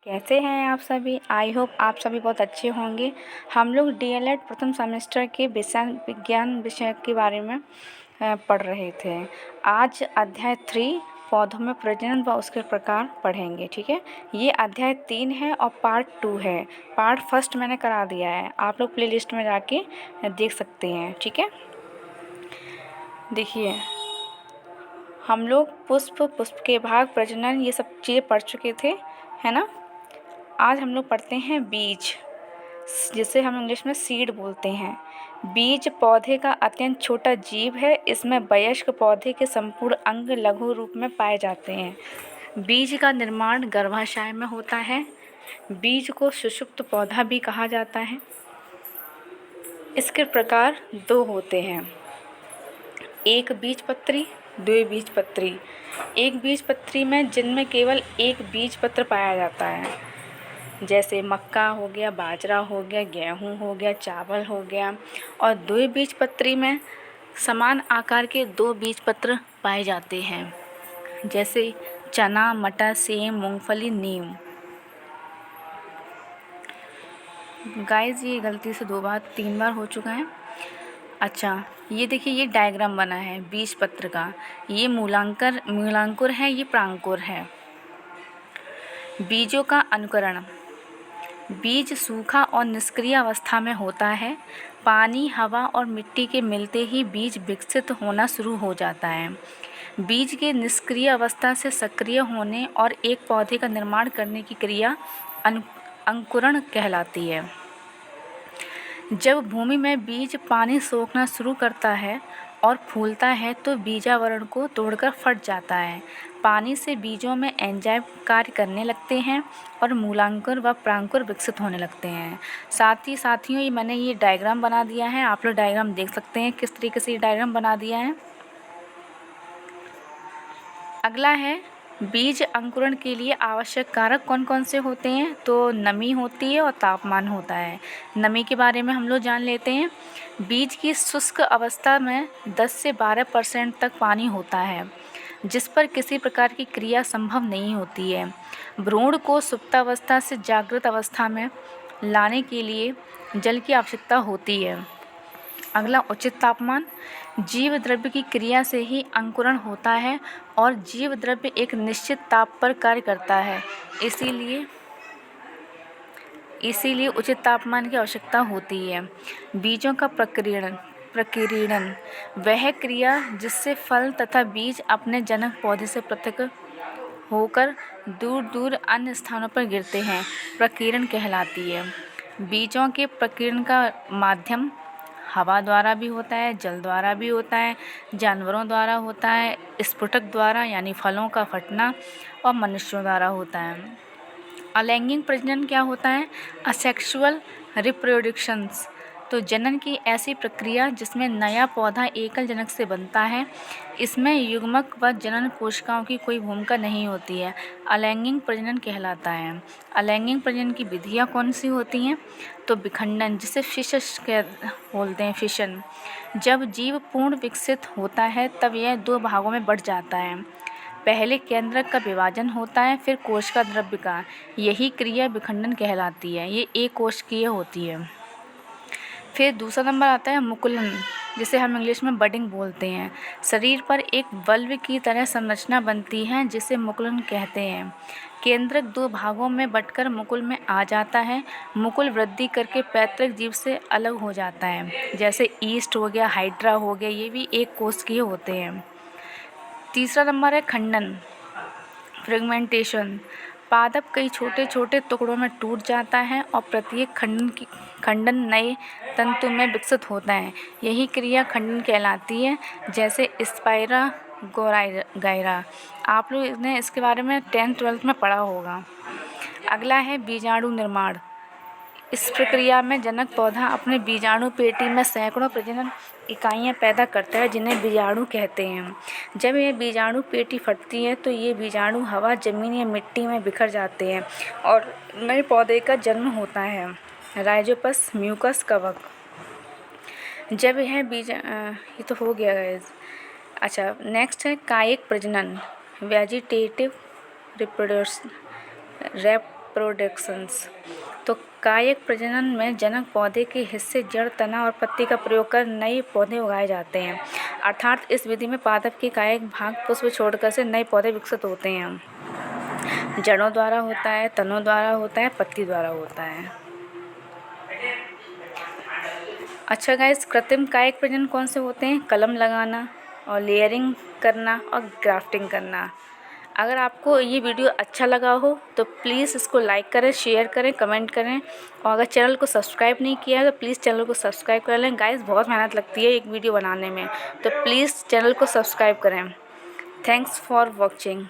कैसे हैं आप सभी। आई होप आप सभी बहुत अच्छे होंगे। हम लोग डीएलएड प्रथम सेमेस्टर के विज्ञान विषय के बारे में पढ़ रहे थे। आज अध्याय 3 पौधों में प्रजनन व उसके प्रकार पढ़ेंगे। ठीक है, ये अध्याय 3 है और पार्ट 2 है। पार्ट फर्स्ट मैंने करा दिया है, आप लोग प्लेलिस्ट में जाके देख सकते हैं। ठीक है, देखिए हम लोग पुष्प के भाग, प्रजनन, ये सब चीज़ें पढ़ चुके थे, है ना। आज हम लोग पढ़ते हैं बीज, जिसे हम इंग्लिश में सीड बोलते हैं। बीज पौधे का अत्यंत छोटा जीव है। इसमें वयस्क पौधे के संपूर्ण अंग लघु रूप में पाए जाते हैं। बीज का निर्माण गर्भाशय में होता है। बीज को सुषुप्त पौधा भी कहा जाता है। इसके प्रकार 2 होते हैं, एक बीजपत्री, 2 बीजपत्री। एक बीजपत्री में जिनमें केवल एक बीजपत्र पाया जाता है, जैसे मक्का हो गया, बाजरा हो गया, गेहूँ हो गया, चावल हो गया। और 2 बीजपत्री में समान आकार के 2 बीजपत्र पाए जाते हैं, जैसे चना, मटर, सेम, मूंगफली, नीम। गाइस ये गलती से 2 बार 3 बार हो चुका है। अच्छा, ये देखिए, ये डायग्राम बना है बीजपत्र का। ये मूलांकुर है, ये प्रांकुर है। बीजों का अनुकरण। बीज सूखा और निष्क्रिय अवस्था में होता है। पानी, हवा और मिट्टी के मिलते ही बीज विकसित होना शुरू हो जाता है। बीज के निष्क्रिय अवस्था से सक्रिय होने और एक पौधे का निर्माण करने की क्रिया अंकुरण कहलाती है। जब भूमि में बीज पानी सोखना शुरू करता है और फूलता है तो बीजावरण को तोड़कर फट जाता है। पानी से बीजों में एंजाइम कार्य करने लगते हैं और मूलांकुर व प्रांकुर विकसित होने लगते हैं। साथियों, ये मैंने ये डायग्राम बना दिया है। आप लोग डायग्राम देख सकते हैं किस तरीके से ये डायग्राम बना दिया है। अगला है, बीज अंकुरण के लिए आवश्यक कारक कौन कौन से होते हैं। तो नमी होती है और तापमान होता है। नमी के बारे में हम लोग जान लेते हैं। बीज की शुष्क अवस्था में 10 से 12% तक पानी होता है, जिस पर किसी प्रकार की क्रिया संभव नहीं होती है। भ्रूण को सुप्तावस्था से जागृत अवस्था में लाने के लिए जल की आवश्यकता होती है। अगला, उचित तापमान। जीव द्रव्य की क्रिया से ही अंकुरण होता है और जीव द्रव्य एक निश्चित ताप पर कार्य करता है, इसीलिए उचित तापमान की आवश्यकता होती है। बीजों का प्रकीर्णन, वह क्रिया जिससे फल तथा बीज अपने जनक पौधे से पृथक होकर दूर दूर अन्य स्थानों पर गिरते हैं, प्रकीर्णन कहलाती है। बीजों के प्रकीर्णन का माध्यम हवा द्वारा भी होता है, जल द्वारा भी होता है, जानवरों द्वारा होता है, स्फुटक द्वारा यानी फलों का फटना, और मनुष्यों द्वारा होता है। अलैंगिक प्रजनन क्या होता है। असेक्सुअल रिप्रोडक्शंस, तो जनन की ऐसी प्रक्रिया जिसमें नया पौधा एकल जनक से बनता है। इसमें युग्मक व जनन कोशिकाओं की कोई भूमिका नहीं होती है, अलैंगिक प्रजनन कहलाता है। अलैंगिक प्रजनन की विधियाँ कौन सी होती हैं। तो विखंडन, जिसे बोलते हैं, फिशन। जब जीव पूर्ण विकसित होता है तब यह 2 भागों में बढ़ जाता है। पहले केंद्रक का विभाजन होता है, फिर कोशिका द्रव्य का। यही क्रिया विखंडन कहलाती है। ये एक कोशिकीय होती है। फिर दूसरा नंबर आता है मुकुलन, जिसे हम इंग्लिश में बडिंग बोलते हैं। शरीर पर एक बल्ब की तरह संरचना बनती है, जिसे मुकुलन कहते हैं। केंद्रक 2 भागों में बंटकर मुकुल में आ जाता है। मुकुल वृद्धि करके पैतृक जीव से अलग हो जाता है, जैसे ईस्ट हो गया, हाइड्रा हो गया, ये भी एक कोशिकीय होते हैं। तीसरा नंबर है खंडन, फ्रेगमेंटेशन। पादप कई छोटे छोटे टुकड़ों में टूट जाता है और प्रत्येक खंडन नए तंतु में विकसित होता है। यही क्रिया खंडन कहलाती है, जैसे स्पाइरा गैरा। आप लोग ने इसके बारे में 10th-12th में पढ़ा होगा। अगला है बीजाणु निर्माण। इस प्रक्रिया में जनक पौधा अपने बीजाणु पेटी में सैकड़ों प्रजनन इकाइयाँ पैदा करता है, जिन्हें बीजाणु कहते हैं। जब ये बीजाणु पेटी फटती है तो ये बीजाणु हवा, जमीन या मिट्टी में बिखर जाते हैं और नए पौधे का जन्म होता है। राइजोपस, म्यूकस, कवक। जब यह ये तो हो गया है। अच्छा, नेक्स्ट है कायिक प्रजनन, वेजिटेटिव रिप्रोडक्शन, रिप्रोडक्शंस। तो कायिक प्रजनन में जनक पौधे के हिस्से, जड़, तना और पत्ती का प्रयोग कर नए पौधे उगाए जाते हैं। अर्थात इस विधि में पादप के कायिक भाग पुष्प छोड़कर से नए पौधे विकसित होते हैं। जड़ों द्वारा होता है, तनों द्वारा होता है, पत्ती द्वारा होता है। अच्छा गाइस, कृत्रिम कायिक प्रजनन कौन से होते हैं? कलम लगाना और लेयरिंग करना और ग्राफ्टिंग करना। अगर आपको ये वीडियो अच्छा लगा हो तो प्लीज़ इसको लाइक करें, शेयर करें, कमेंट करें, और अगर चैनल को सब्सक्राइब नहीं किया है तो प्लीज़ चैनल को सब्सक्राइब कर लें। गाइस, बहुत मेहनत लगती है एक वीडियो बनाने में, तो प्लीज़ चैनल को सब्सक्राइब करें। Thanks for watching.